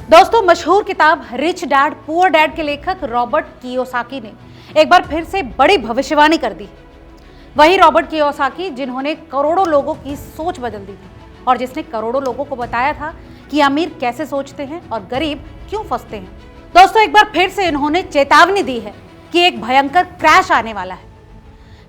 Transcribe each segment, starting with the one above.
दोस्तों, मशहूर किताब रिच डैड पुअर डैड के लेखक रॉबर्ट कियोसाकी ने एक बार फिर से बड़ी भविष्यवाणी कर दी। वही रॉबर्ट कियोसाकी जिन्होंने करोड़ों लोगों की सोच बदल दी थी और जिसने करोड़ों लोगों को बताया था कि अमीर कैसे सोचते हैं और गरीब क्यों फंसते हैं। दोस्तों, एक बार फिर से इन्होंने चेतावनी दी है कि एक भयंकर क्रैश आने वाला है।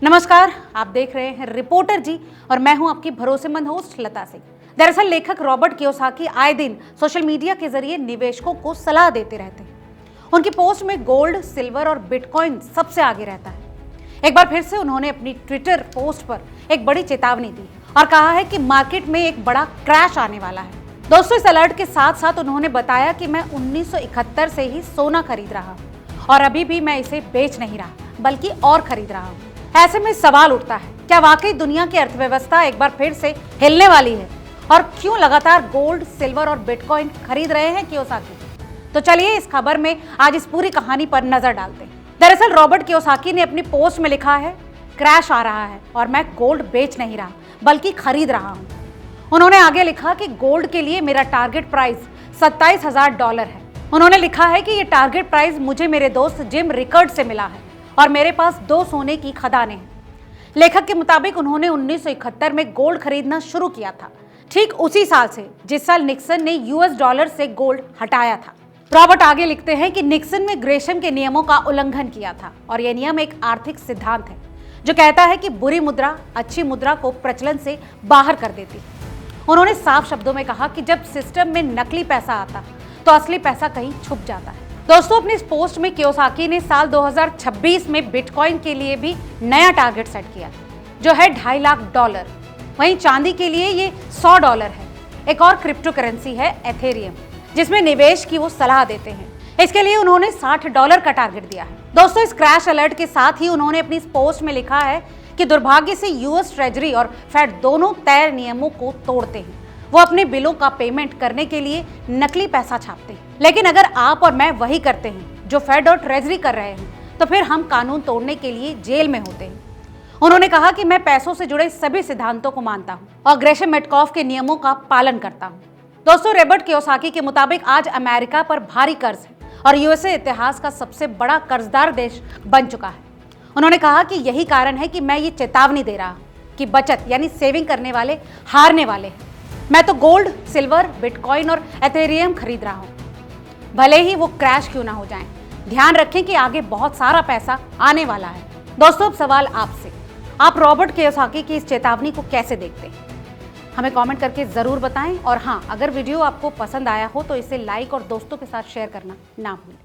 नमस्कार, आप देख रहे हैं रिपोर्टर जी और मैं हूं आपकी भरोसेमंद होस्ट लता सिंह। दरअसल लेखक रॉबर्ट कियोसाकी आए दिन सोशल मीडिया के जरिए निवेशकों को सलाह देते रहते हैं। उनकी पोस्ट में गोल्ड, सिल्वर और बिटकॉइन सबसे आगे रहता है। एक बार फिर से उन्होंने अपनी ट्विटर पोस्ट पर एक बड़ी चेतावनी दी और कहा है कि मार्केट में एक बड़ा क्रैश आने वाला है। दोस्तों, इस अलर्ट के साथ साथ उन्होंने बताया कि मैं 1971 से ही सोना खरीद रहा हूँ और अभी भी मैं इसे बेच नहीं रहा बल्कि और खरीद रहा हूँ। ऐसे में सवाल उठता है, क्या वाकई दुनिया की अर्थव्यवस्था एक बार फिर से हिलने वाली है और क्यों लगातार गोल्ड, सिल्वर और बिटकॉइन खरीद रहे हैं कियोसाकी? तो चलिए इस खबर में आज इस पूरी कहानी पर नजर डालते हैं। दरअसल रॉबर्ट कियोसाकी ने अपनी पोस्ट में लिखा है, क्रैश आ रहा है और मैं गोल्ड बेच नहीं रहा बल्कि खरीद रहा हूं। उन्होंने आगे लिखा कि गोल्ड के लिए मेरा टारगेट प्राइस $27,000 है। उन्होंने लिखा है कि ये टारगेट प्राइस मुझे मेरे दोस्त जिम रिकर्ड से मिला है और मेरे पास 2 सोने की खदानें हैं। लेखक के मुताबिक उन्होंने 1971 में गोल्ड खरीदना शुरू किया था, ठीक उसी साल से जिस साल निक्सन ने US डॉलर से गोल्ड हटाया था। रॉबर्ट आगे लिखते हैं कि निक्सन ने ग्रेशम के नियमों का उल्लंघन किया था और यह नियम एक आर्थिक सिद्धांत है जो कहता है कि बुरी मुद्रा अच्छी मुद्रा को प्रचलन से बाहर कर देती है। उन्होंने साफ शब्दों में कहा कि जब सिस्टम में नकली पैसा आता तो असली पैसा कहीं छुप जाता है। दोस्तों, अपनी इस पोस्ट में कियोसाकी ने साल 2026 में बिटकॉइन के लिए भी नया टारगेट सेट किया जो है $2.5 लाख। वहीं चांदी के लिए ये $100 है। एक और क्रिप्टो करेंसी है एथेरियम, जिसमें निवेश की वो सलाह देते हैं। इसके लिए उन्होंने $60 का टारगेट दिया है। दोस्तों, इस क्रैश अलर्ट के साथ ही उन्होंने अपनी इस पोस्ट में लिखा है कि दुर्भाग्य से US ट्रेजरी और फेड दोनों तय नियमों को तोड़ते हैं। वो अपने बिलों का पेमेंट करने के लिए नकली पैसा छापते हैं, लेकिन अगर आप और मैं वही करते हैं जो फेड और ट्रेजरी कर रहे हैं तो फिर हम कानून तोड़ने के लिए जेल में होते हैं। उन्होंने कहा कि मैं पैसों से जुड़े सभी सिद्धांतों को मानता हूं और ग्रेशम मेटकॉफ के नियमों का पालन करता हूं। दोस्तों, रॉबर्ट कियोसाकी के मुताबिक आज अमेरिका पर भारी कर्ज है और यूएसए इतिहास का सबसे बड़ा कर्जदार देश बन चुका है। उन्होंने कहा कि यही कारण है कि मैं ये चेतावनी दे रहा हूं कि बचत यानी सेविंग करने वाले हारने वाले हैं। मैं तो गोल्ड, सिल्वर, बिटकॉइन और एथेरियम खरीद रहा हूं, भले ही वो क्रैश क्यों ना हो जाएं। ध्यान रखें कि आगे बहुत सारा पैसा आने वाला है। दोस्तों, अब सवाल आपसे, आप रॉबर्ट कियोसाकी की इस चेतावनी को कैसे देखते हैं? हमें कमेंट करके जरूर बताएं और हाँ, अगर वीडियो आपको पसंद आया हो तो इसे लाइक और दोस्तों के साथ शेयर करना ना भूलें।